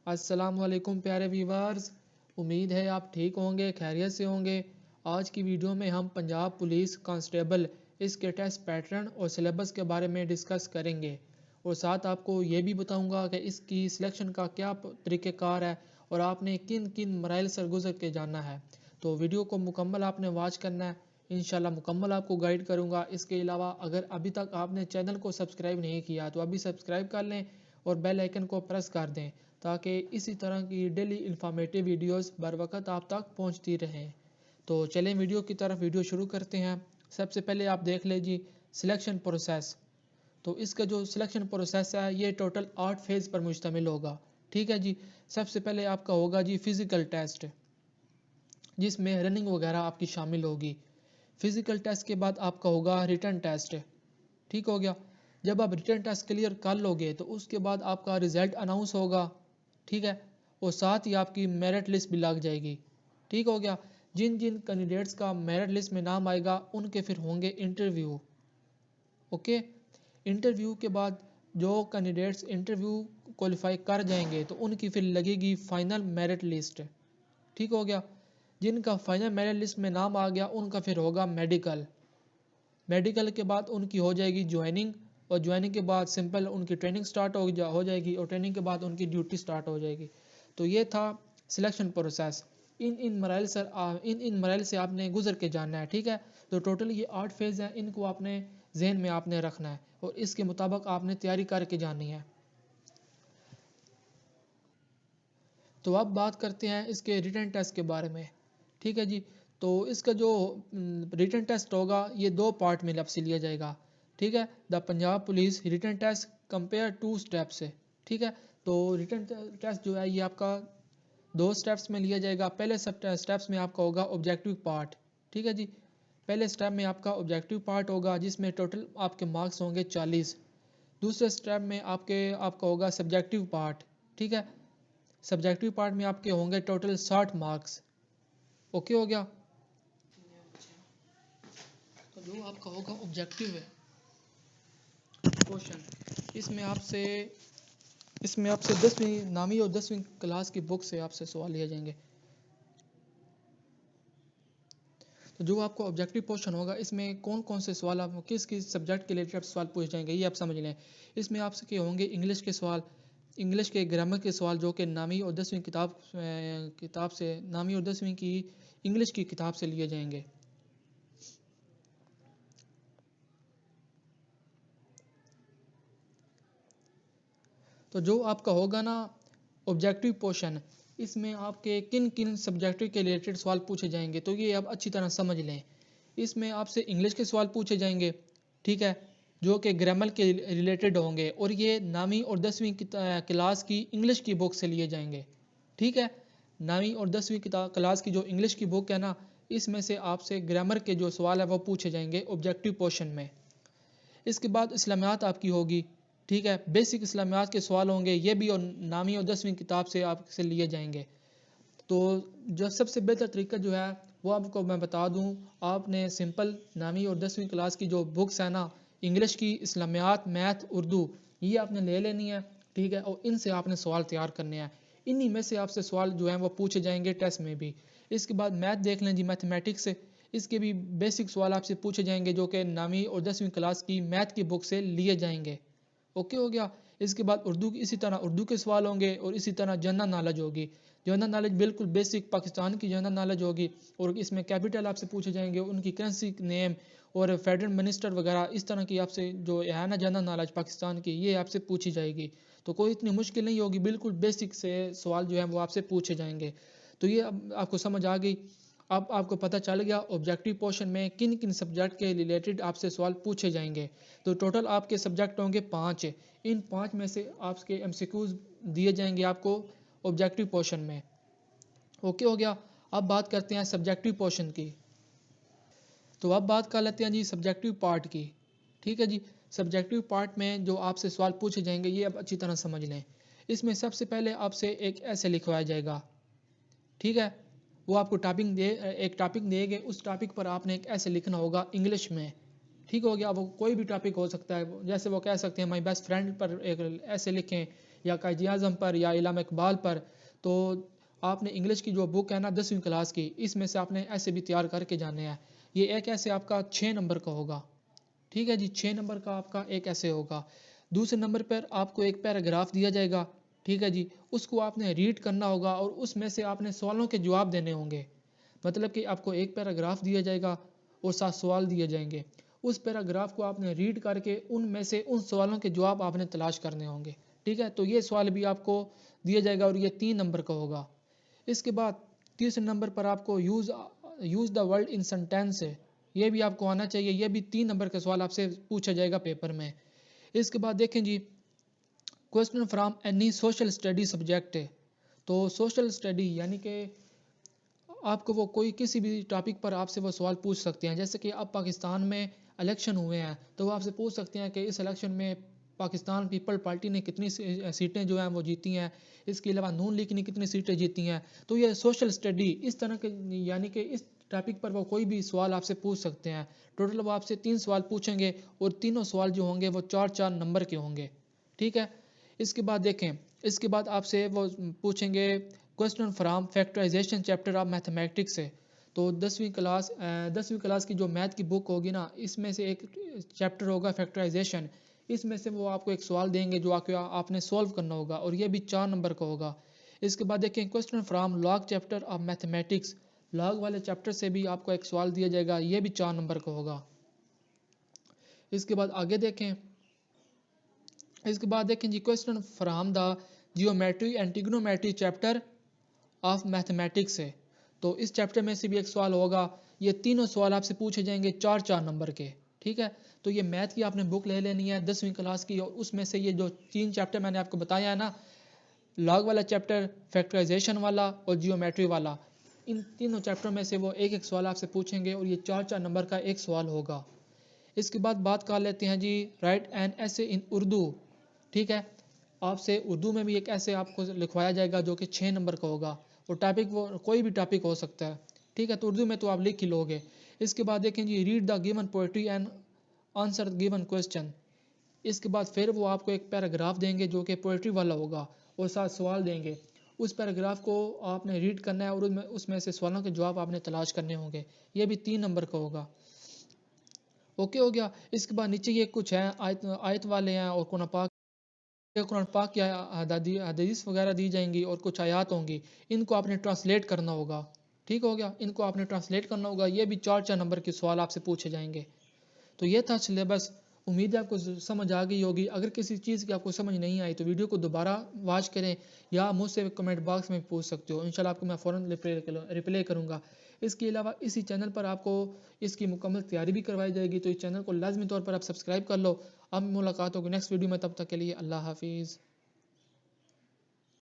अस्सलाम वालेकुम प्यारे व्यूवर्स। उम्मीद है आप ठीक होंगे, खैरियत से होंगे। आज की वीडियो में हम पंजाब पुलिस कांस्टेबल इसके टेस्ट पैटर्न और सिलेबस के बारे में डिस्कस करेंगे और साथ आपको ये भी बताऊंगा कि इसकी सिलेक्शन का क्या तरीक़ेकार है और आपने किन किन मराइल से गुजर के जाना है। तो वीडियो को मुकम्मल आपने वॉच करना है, इंशाल्लाह मुकम्मल आपको गाइड करूंगा। इसके अलावा अगर अभी तक आपने चैनल को सब्सक्राइब नहीं किया तो अभी सब्सक्राइब कर लें और बेल आइकन को प्रेस कर दें ताकि इसी तरह की डेली इंफॉर्मेटिव वीडियोस बर वक्त आप तक पहुंचती रहें। तो चलें वीडियो की तरफ वीडियो शुरू करते हैं। सबसे पहले आप देख लीजिए सिलेक्शन प्रोसेस। तो इसका जो सिलेक्शन प्रोसेस है ये टोटल 8 फेज़ पर मुश्तमिल होगा। ठीक है जी। सबसे पहले आपका होगा जी फिज़िकल टेस्ट, जिसमें रनिंग वगैरह आपकी शामिल होगी। फिज़िकल टेस्ट के बाद आपका होगा रिटन टेस्ट। ठीक हो गया। जब आप रिटन टेस्ट क्लियर कर लोगे तो उसके बाद आपका रिजल्ट अनाउंस होगा। ठीक है। और साथ ही आपकी मेरिट लिस्ट भी लग जाएगी। ठीक हो गया। जिन जिन कैंडिडेट्स का मेरिट लिस्ट में नाम आएगा उनके फिर होंगे इंटरव्यू। ओके। इंटरव्यू के बाद जो कैंडिडेट्स इंटरव्यू क्वालिफाई कर जाएंगे तो उनकी फिर लगेगी फाइनल मेरिट लिस्ट। ठीक हो गया। जिनका फाइनल मेरिट लिस्ट में नाम आ गया उनका फिर होगा मेडिकल। मेडिकल के बाद उनकी हो जाएगी ज्वाइनिंग और ज्वाइनिंग के बाद सिंपल उनकी ट्रेनिंग स्टार्ट हो जाएगी और ट्रेनिंग के बाद उनकी ड्यूटी स्टार्ट हो जाएगी। तो ये था सिलेक्शन प्रोसेस। इन इन मराइल से आपने गुजर के जाना है। ठीक है। तो टोटल ये 8 फेज़ हैं, इनको आपने जहन में आपने रखना है और इसके मुताबिक आपने तैयारी करके जानी है। तो अब बात करते हैं इसके रिटन टेस्ट के बारे में। ठीक है जी। तो इसका जो रिटन टेस्ट होगा ये 2 पार्ट में आपसे लिया जाएगा। ठीक है। The Punjab police written test compare 2 steps से। ठीक है। तो रिटन टेस्ट जो है ये आपका 2 स्टेप्स में लिया जाएगा। पहले स्टेप्स में आपका होगा ऑब्जेक्टिव पार्ट। ठीक है जी। पहले स्टेप में आपका ऑब्जेक्टिव पार्ट होगा जिसमें टोटल आपके मार्क्स होंगे 40। दूसरे स्टेप में आपका होगा सब्जेक्टिव पार्ट। ठीक है। सब्जेक्टिव पार्ट में आपके होंगे टोटल 60 मार्क्स। ओके हो गया। तो जो आपका होगा ऑब्जेक्टिव है क्वेश्चन, इसमें आपसे इसमें आपसे 10वीं नामी और 10वीं क्लास की बुक से आपसे सवाल लिए जाएंगे। तो जो आपको ऑब्जेक्टिव क्वेश्चन होगा इसमें कौन कौन से सवाल आपको किस किस सब्जेक्ट के रिलेटेड सवाल पूछे जाएंगे ये आप समझ लें। इसमें आपसे होंगे इंग्लिश के सवाल, इंग्लिश के ग्रामर के सवाल जो कि नामी और 10वीं किताब से नामी और 10वीं की इंग्लिश की किताब से लिए जाएंगे। तो जो आपका होगा ना ऑब्जेक्टिव पोर्शन, इसमें आपके किन किन सब्जेक्ट के रिलेटेड सवाल पूछे जाएंगे तो ये आप अच्छी तरह समझ लें। इसमें आपसे इंग्लिश के सवाल पूछे जाएंगे। ठीक है। जो कि ग्रामर के रिलेटेड होंगे और ये नामी और 10वीं क्लास की इंग्लिश की बुक से लिए जाएंगे। ठीक है। नामी और 10वीं क्लास की जो इंग्लिश की बुक है ना, इसमें से आपसे ग्रामर के जो सवाल है वो पूछे जाएंगे ऑब्जेक्टिव पोर्शन में। इसके बाद इस्लामियात आपकी होगी। ठीक है। बेसिक इस्लामियात के सवाल होंगे, ये भी और नामी और 10वीं किताब से आपसे लिए जाएंगे। तो जो सबसे बेहतर तरीका जो है वो आपको मैं बता दूं, आपने सिंपल नामी और 10वीं क्लास की जो बुक्स है ना, इंग्लिश की, इस्लामियात, मैथ, उर्दू, ये आपने ले लेनी है। ठीक है। और इनसे आपने सवाल तैयार करने हैं। इन्हीं में से आपसे सवाल जो हैं वो पूछे जाएंगे टेस्ट में भी। इसके बाद मैथ देख लें जी, मैथमेटिक्स से इसके भी बेसिक सवाल आपसे पूछे जाएंगे जो कि नामी और 10वीं क्लास की मैथ की बुक से लिए जाएंगे। ओके हो गया। इसके बाद उर्दू की इसी तरह उर्दू के सवाल होंगे और इसी तरह जनरल नॉलेज होगी। जनरल नॉलेज बिल्कुल बेसिक पाकिस्तान की जनरल नॉलेज होगी और इसमें कैपिटल आपसे पूछे जाएंगे, उनकी करेंसी नेम और फेडरल मिनिस्टर वगैरह, इस तरह की आपसे जो है ना जनरल नॉलेज पाकिस्तान की, ये आपसे पूछी जाएगी। तो कोई इतनी मुश्किल नहीं होगी, बिल्कुल बेसिक से सवाल जो है वो आपसे पूछे जाएंगे। तो ये अब आपको समझ आ गई। अब आपको पता चल गया ऑब्जेक्टिव पोर्शन में किन किन सब्जेक्ट के रिलेटेड आपसे सवाल पूछे जाएंगे। तो टोटल आपके सब्जेक्ट होंगे 5। इन 5 में से आपके एमसीक्यूज दिए जाएंगे आपको ऑब्जेक्टिव पोर्शन में। ओके हो गया। अब बात करते हैं सब्जेक्टिव पोर्शन की। तो अब बात कर लेते हैं जी सब्जेक्टिव पार्ट की। ठीक है जी। सब्जेक्टिव पार्ट में जो आपसे सवाल पूछे जाएंगे ये आप अच्छी तरह समझ लें। इसमें सबसे पहले आपसे एक ऐसे लिखवाया जाएगा। ठीक है। वो आपको एक टॉपिक देंगे, उस टॉपिक पर आपने एक ऐसे लिखना होगा इंग्लिश में। ठीक हो गया। वो कोई भी टॉपिक हो सकता है, जैसे वो कह सकते हैं माई बेस्ट फ्रेंड पर एक ऐसे लिखें या कायद आज़म पर या इल्हाम इकबाल पर, तो आपने इंग्लिश की जो बुक है ना 10वीं क्लास की, इसमें से आपने ऐसे भी तैयार करके जाने हैं। ये एक ऐसे आपका 6 नंबर का होगा, ठीक है जी, 6 नंबर का आपका एक ऐसे होगा। दूसरे नंबर पर आपको एक पैराग्राफ दिया जाएगा, ठीक है जी, उसको आपने रीड करना होगा और उसमें से आपने सवालों के जवाब देने होंगे। मतलब कि आपको एक पैराग्राफ दिया जाएगा और 7 सवाल दिए जाएंगे। उस पैराग्राफ को आपने रीड करके उनमें से उन सवालों के जवाब आपने तलाश करने होंगे, ठीक है। तो ये सवाल भी आपको दिया जाएगा और ये 3 नंबर का होगा। इसके बाद तीसरे नंबर पर आपको use the word in sentence है, ये भी आपको आना चाहिए। ये भी 3 नंबर का सवाल आपसे पूछा जाएगा पेपर में। इसके बाद देखें जी, question from any social study subject है। तो सोशल स्टडी यानी कि आपको वो कोई किसी भी टॉपिक पर आपसे वो सवाल पूछ सकते हैं। जैसे कि अब पाकिस्तान में इलेक्शन हुए हैं, तो वो आपसे पूछ सकते हैं कि इस इलेक्शन में पाकिस्तान पीपल पार्टी ने कितनी सीटें जो हैं वो जीती हैं, इसके अलावा नून लीग ने कितनी सीटें जीती हैं। तो ये सोशल स्टडी इस तरह के, यानी कि इस टॉपिक पर वो कोई भी सवाल आपसे पूछ सकते हैं। टोटल वो आपसे 3 सवाल पूछेंगे और तीनों सवाल जो होंगे वो 4-4 नंबर के होंगे, ठीक है। इसके बाद देखें, इसके बाद आपसे वो पूछेंगे question from factorisation chapter of mathematics है। तो 10वीं क्लास की जो मैथ की बुक होगी ना, इसमें से एक चैप्टर होगा फैक्टराइजेशन। इसमें से वो आपको एक सवाल देंगे जो आपने सॉल्व करना होगा और ये भी 4 नंबर का होगा। इसके बाद देखें question from log chapter of mathematics, log वाले चैप्टर से भी आपको एक सवाल दिया जाएगा, ये भी 4 नंबर का होगा। इसके बाद आगे देखें, इसके बाद देखें जी, question from the geometry and trigonometry chapter of mathematics है। तो इस चैप्टर में से भी एक सवाल होगा। ये तीनों सवाल आपसे पूछे जाएंगे 4-4 नंबर के, ठीक है। तो ये मैथ की आपने बुक ले लेनी है 10वीं क्लास की, और उसमें से ये जो 3 चैप्टर मैंने आपको बताया है ना, लॉग वाला चैप्टर, फैक्टराइजेशन वाला और जियोमेट्री वाला, इन तीनों चैप्टर में से वो एक एक सवाल आपसे पूछेंगे और ये 4-4 नंबर का एक सवाल होगा। इसके बाद बात कर लेते हैं जी, राइट एन ऐसे इन उर्दू, ठीक है। आपसे उर्दू में भी एक ऐसे आपको लिखवाया जाएगा जो कि 6 नंबर का होगा, और टॉपिक वो कोई भी टॉपिक हो सकता है, ठीक है। तो उर्दू में तो आप लिख ही लोगे। इसके बाद देखें जी, read the given poetry and answer given question. इसके बाद फिर वो आपको एक पैराग्राफ देंगे जो कि पोएट्री वाला होगा और 7 सवाल देंगे। उस पैराग्राफ को आपने रीड करना है और उसमें से सवालों के जवाब आपने तलाश करने होंगे। ये भी 3 नंबर का होगा। ओके हो गया। इसके बाद नीचे ये कुछ है आयत आयत वाले हैं और कुरान पाक की हदीस वगैरह दी जाएंगी और कुछ आयात होंगी। इनको आपने ट्रांसलेट करना होगा, ठीक हो गया। इनको आपने ट्रांसलेट करना होगा। ये भी 4-4 नंबर के सवाल आपसे पूछे जाएंगे। तो ये था सिलेबस। उम्मीद है आपको समझ आ गई होगी। अगर किसी चीज़ की आपको समझ नहीं आई तो वीडियो को दोबारा वॉच करें या मुझसे कमेंट बॉक्स में पूछ सकते हो। इंशाल्लाह आपको मैं फ़ौरन रिप्लाई करूँगा। इसके अलावा इसी चैनल पर आपको इसकी मुकम्मल तैयारी भी करवाई जाएगी, तो इस चैनल को लाजमी तौर पर आप सब्सक्राइब कर लो। अब मुलाकात होगी नेक्स्ट वीडियो में, तब तक के लिए अल्लाह हाफिज़।